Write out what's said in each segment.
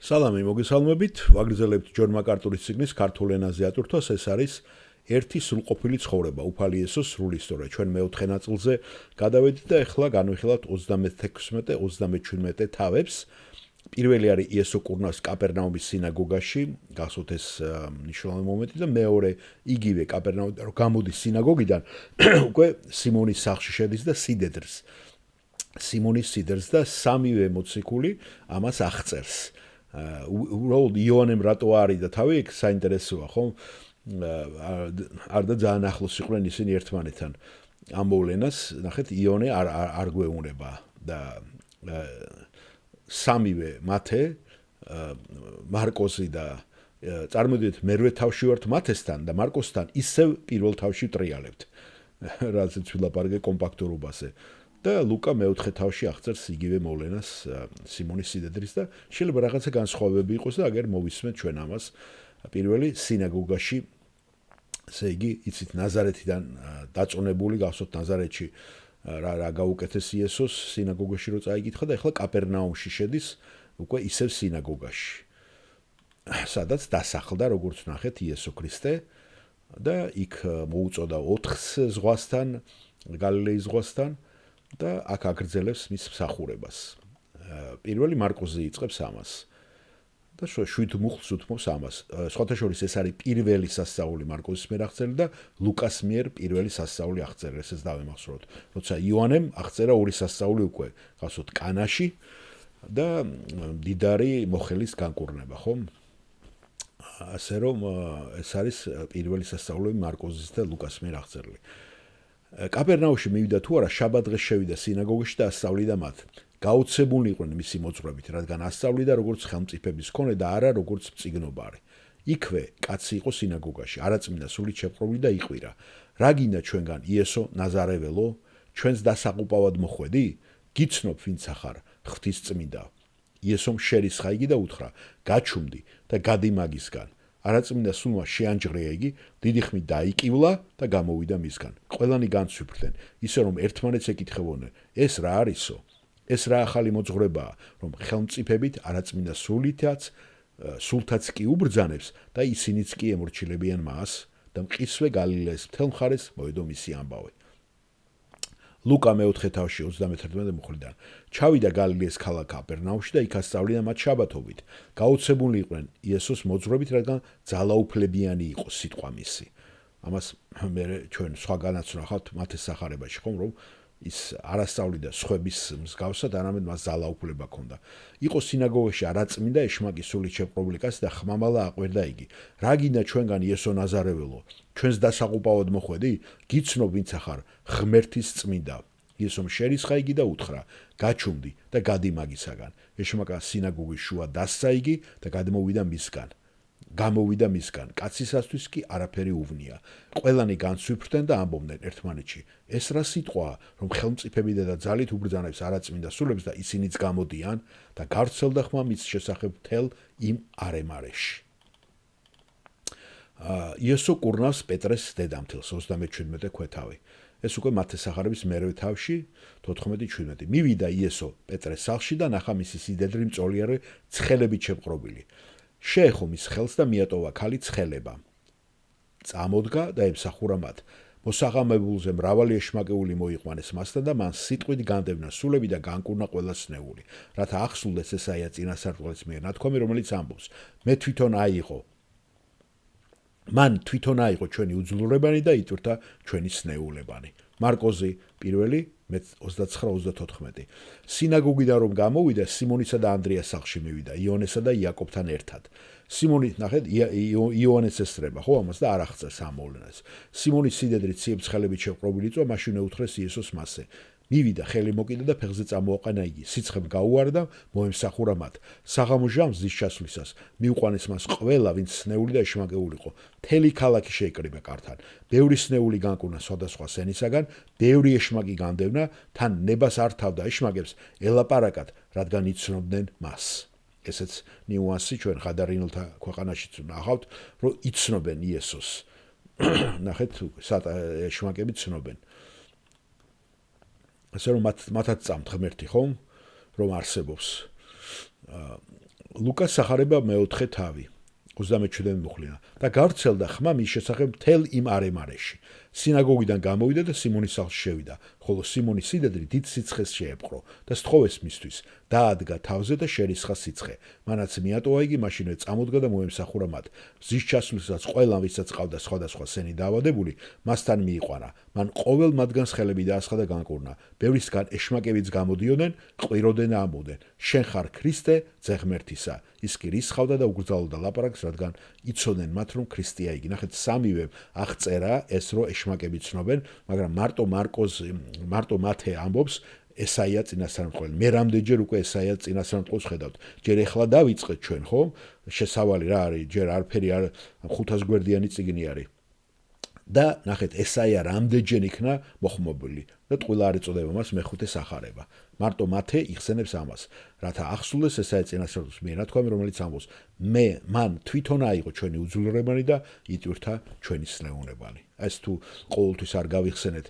სალამი მოგესალმებით, ვაგრძელებთ ჯონ მაკარტურის ციგნის ქართულ ენაზე ატვირთვას, ეს არის ერთი სრულყოფილი ცხოვრება, უფალი იესოს სრული ისტორია. ჩვენ მეოთხე ნაწილზე გადავედით და ახლა განვიხილავთ 36-37 თავებს. პირველი არის იესო კურნავს კაპერნაუმის სინაგოგაში, გახსოვთ ეს მნიშვნელოვანი მომენტი და მეორე იგივე კაპერნაუმიდან რომ გამოდის სინაგოგიდან, უკვე სიმონის სახლში შედის და სიდედრს. სიმონის სიდედრს და სამივე მოციქული ამას აღწერს. უბრალოდ იოანემ რატო არის და თავი ეგ საინტერესოა, ხო? არ და ძალიან ახლოს იყვნენ ისინი ერთმანეთთან. ამ მოვლენას, ნახეთ, იონე არ გვეუბნება და სამივე მათე, მარკოსი და წარმოდიეთ მერვე თავში ვართ მათესთან და მარკოსთან ისევ პირველ თავში ტრიალებთ. რაც ვილაპარაკე კომპაქტურობაზე. და ლუკა მეოთხე თავში აღწერს იგივე მოვლენას სიმონის სიდედრის და შეიძლება რაღაცა განსხვავებები იყოს და აგერ მოვისმენთ ჩვენ ამას პირველი სინაგოგაში, ესე იგი, იცით ნაზარეთიდან დაწონებული გახსოვთ ნაზარეთში რა გაუკეთეს იესოს სინაგოგაში რო წაიკითხა და ახლა კაპერნაუმში შედის უკვე ისევ სინაგოგაში. სადაც დასახლდა როგორც ნახეთ იესო ქრისტე და იქ მოუწოდა 4 ზღვასთან, გალილეის ზღვასთან და აქ აგრძელებს მის მსახურებას. პირველი მარკოზი იწყებს ამას. და 7 მუხლს უთმობს ამას. სხვათა შორის ეს არის პირველი სასწაული მარკოზის მიერ აღწერილი და ლუკას მიერ პირველი სასწაული აღწერილი, ესეც დავემახსოვროთ. როცა იოანემ აღწერა ორი სასწაული უკვე, გახსოვთ კანაში და დიდარი მოხელის განკურნება, ხო? ასე რომ ეს არის პირველი სასწაული მარკოზის და ლუკას მიერ აღწერილი. კაპერნაუმში მივიდა თუ არა, შაბათ-დღეს შევიდა სინაგოგაში და ასწავლიდა მათ. გაოცებული იყვნენ მისი მოძღვრებით, რადგან ასწავლიდა როგორც ხელმწიფების მქონე და არა როგორც მწიგნობარი. იქვე კაცი იყო სინაგოგაში, არაწმინდა სულით შეპყრობილი და იყვირა. რა გინდა ჩვენგან იესო ნაზარეველო, ჩვენს დასაყუპავად მოხვედი? გიცნობ ვინც ახარ, ღვთისწმინდა. იესომ შერისხა იგი და უთხრა: გაჩუმდი და გადი მაგისგან. არაწმინდა სულმა შეანჯღრია იგი, დიდი ხმით დაიკივლა და გამოვიდა მისგან. ყველანი განცვიფრდნენ, ისე რომ ერთმანეთს ეკითხებოდნენ: ეს რა არისო? ეს რა ახალი მოძღვრებაა, რომ ხელმწიფებით არაწმინდა სულთაც კი უბრძანებს და ისინიც კი ემორჩილებიან მას და მყისვე გალილეის მთელ მხარეს მოედო მისი ამბავი. ლუკა მეოთხე თავში 31 მუხლიდან ჩავიდა გალილეის ქალაქ კაპერნაუმში და იქ ასწავლიდა მათ შაბათობით. გაოცებული იყვნენ იესოს მოძღვრებით, რადგან ძალაუფლებიანი იყო სიტყვა მისი. ამას მე ჩვენ სხვა განაცვნახავთ მათეს სახარებაში, ხომ, რომ ის არასწავლიდა სხვების მსგავსად, არამედ მას ძალაუფლება ჰქონდა. იყო სინაგოგაში არაწმინდა ეშმაკი სულით შეპყრობილი კაცი და ხმამალა აყვერდა იგი. რა გინდა ჩვენგან იესო ნაზარეველო, ჩვენს დასაყუპავად მოხვედი? გიცნობ ვინც ახარ, ღმერთის წმინდა. იესომ შერისხა იგი და უთხრა: გაჩუმდი და გადი მაგისაგან. ეშმაკა სინაგოგის შუა დასცა იგი და გადმოვიდა მისგან. გამოვიდა მისგან, კაცისასთვის კი არაფერი უვნია. ყველანი განცვიფრდნენ და ამბობდნენ ერთმანეთში: ეს რა სიტყვაა, რომ ხელმწიფებიდა და ძალით უბრძანებს არაწმინდა სულებს და ისინიც გამოდიან და გავრცელდა ხმა მის შესახებ მთელ იმ არემარეში. იესო კურნავს პეტრეს დედამთილს 37 ქვეთავი. ეს უკვე მათეს სახარების მერვე თავში 14-17. მივიდა იესო პეტრეს სახლში და ნახა მისი სიდედრი მწოლიარე ცხელებით შეპყრობილი. შეეხო მის ხელს და მიატოვა ქალი ცხელება. წამოდგა და ემსახურა მათ. მოსაღამებულზე მრავალი ეშმაკეული მოიყვანეს მასთან და მან სიტყვით განდევნა სულები და განკურნა ყველა სნეული, რათა ახსულდეს ესაია წინასწარმეტყველის მიერ ნათქვამი, რომელიც ამბობს: მან თვითონ აიღო ჩვენი უძლურებანი და იტვირთა ჩვენი სნეულებანი. მარკოზი 1 29-34. სინაგოგიდან რომ გამოვიდა, სიმონისა და ანდრიას სახლში მივიდა, იონესა და იაკობთან ერთად. სიმონი, ნახეთ, იონეს ესწრება, ხო, ამას და არ აღწერს ამ მოვლენას. სიმონის სიდედრი ციებ-ცხელებით შეპყრობილი წვა, მაშინ ეუთხრეს იესოს მასზე. მივიდა, ხელი მოკიდა და ფეხზე წამოაყენა იგი. სიცხემ გაუარა და მოემსახურა მათ. საღამო ჟამს ზის ჩასვლისას მიუყვანეს მას ყველა, ვინც სნეული და ეშმაკეული იყო. მთელი ქალაქი შეიკრიბა კართან. ბევრი სნეული განკურნა სხვადასხვა სენისაგან, ბევრი ეშმაკი განდევნა, თან ნებას არ თავდა ეშმაკებს ელაპარაკად, რადგან იცნობდნენ მას. ესეც ნიუანსი ჩვენ ღადარინელთა ქვეყანაშიც ვნახავთ, რომ იცნობენ იესოს. ნახეთ, ეშმაკები ცნობენ. ასე რომ მათაც წამთ ღმერთი, ხომ? რომ არსებობს. ლუკას სახარება მეოთხე თავი 37 მუხლინა და გავრცელდა ხმა მის შესახებ მთელ იმ არემარეში. სინაგოგიდან გამოვიდა და სიმონის სახლში შევიდა, ხოლო სიმონის სიდადრი დიდ სიცხეს შეეპყრო და სთხოვეს მისთვის. დაადგა თავზე და შერისხა სიცხე. მანაც მიატოვა იგი, მაშინვე წამოდგა და მოემსახურა მათ. მზის ჩასვლისას ყველამ, ვისაც ყავდა სხვადასხვა სენი დაავადებული, მასთან მიიყვანა. მან ყოველ მათგანს ხელები დაასხა და განკურნა. ბევრისგან ეშმაკებიც გამოდიოდნენ, ყვიროდენ და ამბობდნენ: შენ ხარ ქრისტე, ძე ღმერთისა. ის კი რისხავდა და უგრძალოდა ლაპარაკს, რადგან იცოდნენ მათ, რომ ქრისტეა იგი. ნახეთ, სამივე აღწერა ეს, რომ ეშმაკები ცნობენ, მაგრამ მარტო მათე ამბობს ესაია წინასწარმეტყველი. მე რამდენჯერ უკვე ესაია წინასწარმეტყველს ხედავთ. ჯერ ეხლა დავიწყეთ ჩვენ, ხო? შესავალი რა არის? ჯერ არაფერი არ 500 გვერდიანი წიგნი არის. და ნახეთ, ესაია რამდენჯერ იქნა მოხმობილი და ტყუილა არ ეწოდება მას მეხუთე სახარება. მარტო მათე იხსენებს ამას, რათა ახსულეს ესაია წინასწარმეტყველის მიერ ნათქვამი, რომელიც ამბობს: მან თვითონ აიღო ჩვენი უძლურებანი და იტვირთა ჩვენი სნეუნებანი. ეს თუ ყოველთვის არ გავიხსენეთ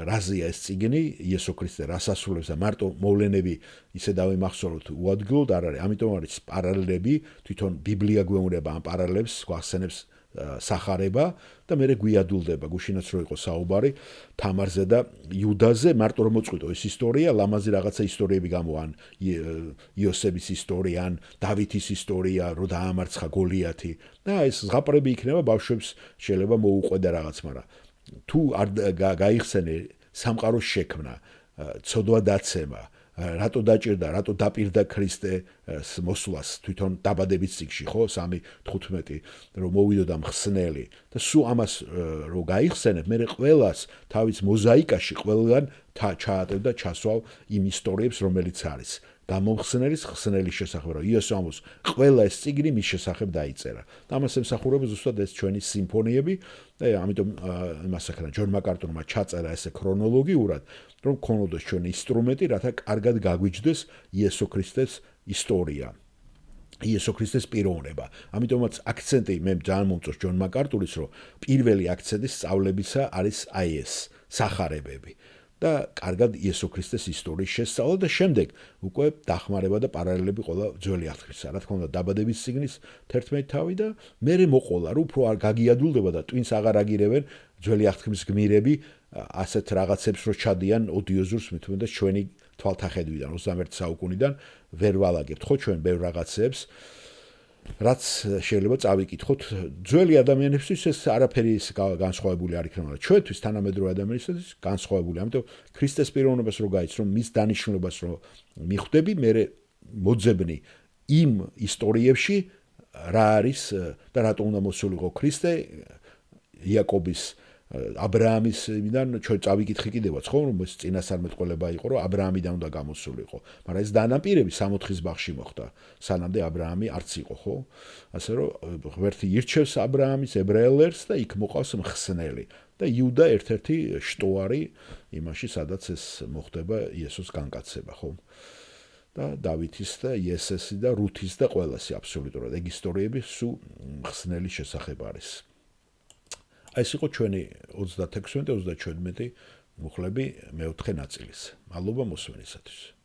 რაზეა ეს წიგნი, იესო ქრისტე რას ასრულებს და მარტო მოვლენები ისე დავიმახსოვროთ უადგილოდ არ არის. ამიტომ არის პარალელები, თვითონ ბიბლია გვეუბნება ამ პარალელებს, გვახსენებს სახარება და მე გვიადულდება გუშინაც რო იყო საუბარი თამარზე და იუდაზე, მარტო რომ მოწყვიტო ეს ისტორია, ლამაზი რაღაცა ისტორიები გამოან, იოსების ისტორია, დავითის ისტორია, რო დაამარცხა გოლიათი და ეს ზღაპრები იქნება ბავშვებს შეიძლება მოუყვედა რაღაც, მაგრამ თუ არ გაიხსენე სამყაროს შექმნა, ცოდვა დაცემა, რატო დაჭირდა, რატო დაპირდა ქრისტეს მოსვლას თვითონ დაბადების წიგნში, ხო, 3:15, რომ მოვიდოდა მხსნელი და სულ ამას რო გაიხსენებ, მე ყველას თავის მოზაიკაში ყველგან ჩაატევ და ჩასვალ იმ ისტორიებს, რომელიც არის. გამომხსნელის ხსნელის შესახებ, რომ იესო ამბობს, ყველა ეს წიგნი მის შესახებ დაიწერა. და ამას ემსახურება ზუსტად ეს ჩვენი სიმფონიები და ამიტომ იმას აკეთა ჯონ მაკარტურმა ჩაწერა ესე ქრონოლოგიურად, რომ ქონოდეს ჩვენი ინსტრუმენტი, რათა კარგად გაგვიჯდეს იესო ქრისტეს ისტორია. იესო ქრისტეს პიროვნება. ამიტომაც აქცენტი მე ძალიან მომწონს ჯონ მაკარტურის, რომ პირველი აქცენტი სწავლებისა არის აი ეს სახარებები. და კარგად იესო ქრისტეს ისტორიის შესწავლა და შემდეგ უკვე დახმარება და პარალელები ყველა ძველი აღთქმისა. რა თქმა უნდა, დაბადების წიგნის 11 თავი და მერე მოყოლა, რომ უფრო არ გაგიადულდება და ტვინს აღარ აგირებენ ძველი აღთქმის გმირები ასეთ რაღაცებს რო ჩადიან ოდიოზურს მithumეტეს ჩვენი თვალთახედვიდან 21 საუკუნიდან ვერ ვალაგებთ ხო ჩვენ ბევრ რაღაცებს რაც შეიძლება წავიკითხოთ ძველი ადამიანებისთვის ეს არაფერი განსხვავებული არ იქნება ჩვენთვის თანამედროვე ადამიანებისთვის განსხვავებული ამიტომ ქრისტეს პიროვნებას რო გაიცნო მის დანიშნულებას რო მიხვდები მე მოძებნი იმ ისტორიებში რა არის და რატომ უნდა მოსულიყო ქრისტე იაკობის აბრაამის მიდან ჩვენ წავიკითხე კიდევაც ხო რომ ეს წინასწარმეტყველება იყო რომ აბრაამიდან უნდა გამოსულიყო მაგრამ ეს დანაპირები 60-ის ბაღში მოხდა სანამდე აბრაამი არც იყო ხო ასე რომ ღმერთი ირჩევს აბრაამის ებრაელებს და იქ მოყავს მხსნელი და იუდა ერთ-ერთი შტოარი იმაში სადაც ეს მოხდება იესოს განკაცება ხო და დავითის და იესესის და რუთის და ყველასი აბსოლუტურად ეგ ისტორიები სულ მხსნელის შესახებ არის ეს იყო ჩვენი 36 და 37 მუხლები მეოთხე ნაწილის. მადლობა მოსვენისათვის.